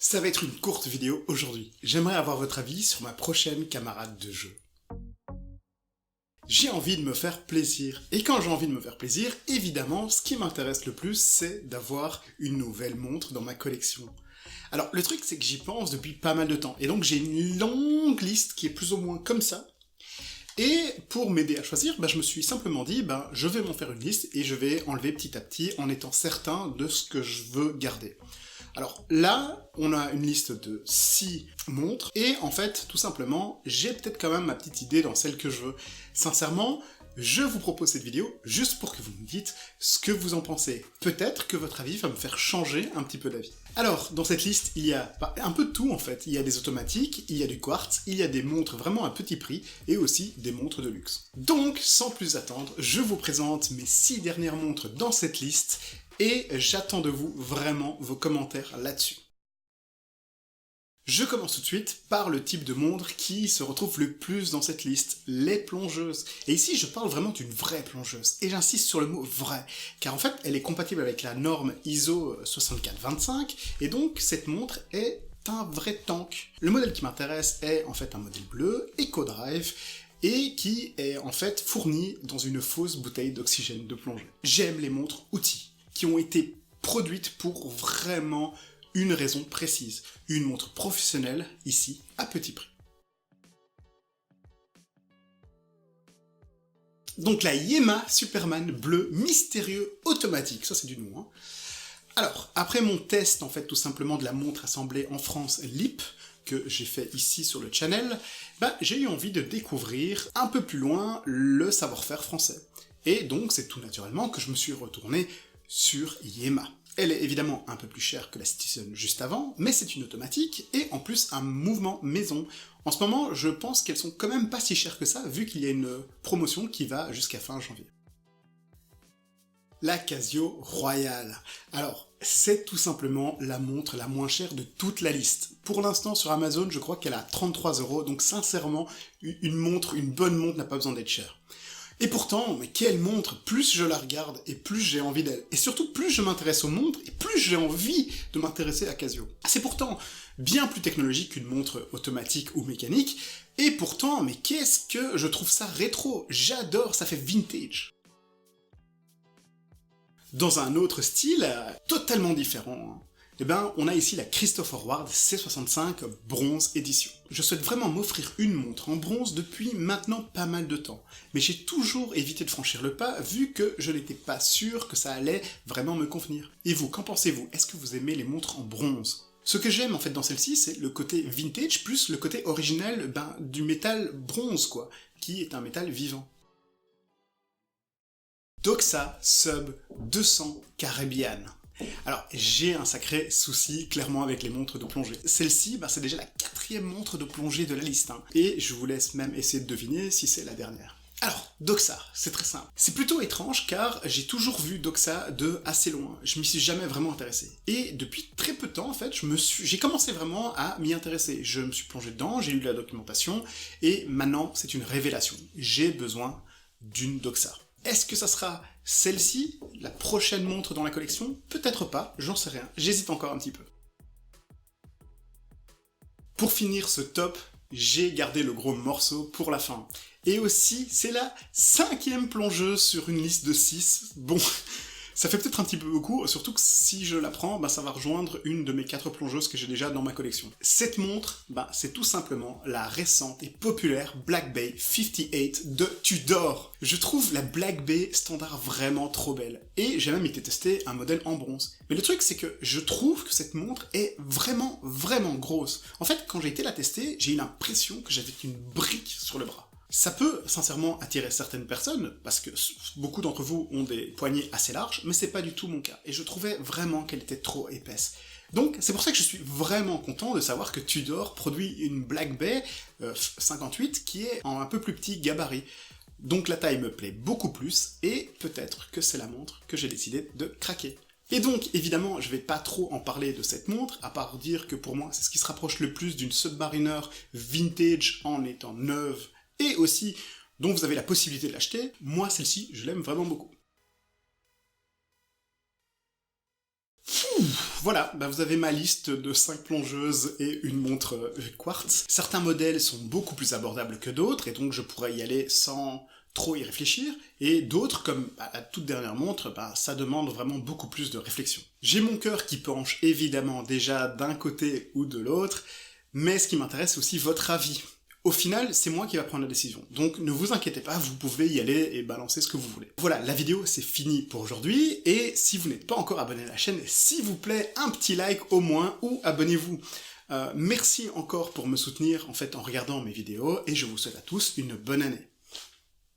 Ça va être une courte vidéo aujourd'hui. J'aimerais avoir votre avis sur ma prochaine camarade de jeu. J'ai envie de me faire plaisir. Et quand j'ai envie de me faire plaisir, évidemment, ce qui m'intéresse le plus, c'est d'avoir une nouvelle montre dans ma collection. Alors, le truc, c'est que j'y pense depuis pas mal de temps. Et donc, j'ai une longue liste qui est plus ou moins comme ça. Et pour m'aider à choisir, je me suis simplement dit, je vais m'en faire une liste et je vais enlever petit à petit en étant certain de ce que je veux garder. Alors là, on a une liste de 6 montres, et en fait, tout simplement, j'ai peut-être quand même ma petite idée dans celle que je veux. Sincèrement, je vous propose cette vidéo juste pour que vous me dites ce que vous en pensez. Peut-être que votre avis va me faire changer un petit peu d'avis. Alors, dans cette liste, il y a un peu de tout en fait. Il y a des automatiques, il y a du quartz, il y a des montres vraiment à petit prix, et aussi des montres de luxe. Donc, sans plus attendre, je vous présente mes 6 dernières montres dans cette liste, et j'attends de vous vraiment vos commentaires là-dessus. Je commence tout de suite par le type de montre qui se retrouve le plus dans cette liste, les plongeuses. Et ici, je parle vraiment d'une vraie plongeuse. Et j'insiste sur le mot vrai, car en fait, elle est compatible avec la norme ISO 6425, et donc cette montre est un vrai tank. Le modèle qui m'intéresse est en fait un modèle bleu, EcoDrive, et qui est en fait fourni dans une fausse bouteille d'oxygène de plongée. J'aime les montres outils, qui ont été produites pour vraiment une raison précise. Une montre professionnelle, ici, à petit prix. Donc la Yema Superman bleu mystérieux automatique, ça c'est du nom. Alors, après mon test, en fait, tout simplement de la montre assemblée en France LIP, que j'ai fait ici sur le channel, j'ai eu envie de découvrir un peu plus loin le savoir-faire français. Et donc, c'est tout naturellement que je me suis retourné sur Yema. Elle est évidemment un peu plus chère que la Citizen juste avant, mais c'est une automatique, et en plus un mouvement maison. En ce moment, je pense qu'elles sont quand même pas si chères que ça, vu qu'il y a une promotion qui va jusqu'à fin janvier. La Casio Royale. Alors, c'est tout simplement la montre la moins chère de toute la liste. Pour l'instant, sur Amazon, je crois qu'elle a 33 €, donc sincèrement, une bonne montre n'a pas besoin d'être chère. Et pourtant, mais quelle montre, plus je la regarde et plus j'ai envie d'elle. Et surtout, plus je m'intéresse aux montres et plus j'ai envie de m'intéresser à Casio. C'est pourtant bien plus technologique qu'une montre automatique ou mécanique, et pourtant, mais qu'est-ce que je trouve ça rétro. J'adore, ça fait vintage. Dans un autre style, totalement différent, on a ici la Christopher Ward C65 bronze édition. Je souhaite vraiment m'offrir une montre en bronze depuis maintenant pas mal de temps, mais j'ai toujours évité de franchir le pas vu que je n'étais pas sûr que ça allait vraiment me convenir. Et vous, qu'en pensez-vous? Est-ce que vous aimez les montres en bronze? Ce que j'aime en fait dans celle-ci, c'est le côté vintage plus le côté original du métal bronze quoi, qui est un métal vivant. Doxa Sub 200 Caribbean. Alors, j'ai un sacré souci, clairement, avec les montres de plongée. Celle-ci, c'est déjà la 4e montre de plongée de la liste, et je vous laisse même essayer de deviner si c'est la dernière. Alors, Doxa, c'est très simple. C'est plutôt étrange, car j'ai toujours vu Doxa de assez loin. Je m'y suis jamais vraiment intéressé. Et depuis très peu de temps, en fait, j'ai commencé vraiment à m'y intéresser. Je me suis plongé dedans, j'ai lu la documentation, et maintenant, c'est une révélation. J'ai besoin d'une Doxa. Est-ce que ça sera celle-ci, la prochaine montre dans la collection? Peut-être pas, j'en sais rien, j'hésite encore un petit peu. Pour finir ce top, j'ai gardé le gros morceau pour la fin. Et aussi, c'est la 5e plongeuse sur une liste de 6. Bon, ça fait peut-être un petit peu beaucoup, surtout que si je la prends, ça va rejoindre une de mes 4 plongeuses que j'ai déjà dans ma collection. Cette montre, c'est tout simplement la récente et populaire Black Bay 58 de Tudor. Je trouve la Black Bay standard vraiment trop belle, et j'ai même été tester un modèle en bronze. Mais le truc, c'est que je trouve que cette montre est vraiment, vraiment grosse. En fait, quand j'ai été la tester, j'ai eu l'impression que j'avais une brique sur le bras. Ça peut sincèrement attirer certaines personnes, parce que beaucoup d'entre vous ont des poignets assez larges, mais c'est pas du tout mon cas, et je trouvais vraiment qu'elle était trop épaisse. Donc c'est pour ça que je suis vraiment content de savoir que Tudor produit une Black Bay 58 qui est en un peu plus petit gabarit. Donc la taille me plaît beaucoup plus, et peut-être que c'est la montre que j'ai décidé de craquer. Et donc, évidemment, je vais pas trop en parler de cette montre, à part dire que pour moi, c'est ce qui se rapproche le plus d'une Submariner vintage en étant neuve, et aussi dont vous avez la possibilité de l'acheter. Moi, celle-ci, je l'aime vraiment beaucoup. Voilà, bah vous avez ma liste de 5 plongeuses et une montre quartz. Certains modèles sont beaucoup plus abordables que d'autres, et donc je pourrais y aller sans trop y réfléchir, et d'autres, comme la toute dernière montre, ça demande vraiment beaucoup plus de réflexion. J'ai mon cœur qui penche évidemment déjà d'un côté ou de l'autre, mais ce qui m'intéresse c'est aussi votre avis. Au final, c'est moi qui va prendre la décision. Donc ne vous inquiétez pas, vous pouvez y aller et balancer ce que vous voulez. Voilà, la vidéo c'est fini pour aujourd'hui, et si vous n'êtes pas encore abonné à la chaîne, s'il vous plaît, un petit like au moins, ou abonnez-vous. Merci encore pour me soutenir en regardant mes vidéos, et je vous souhaite à tous une bonne année.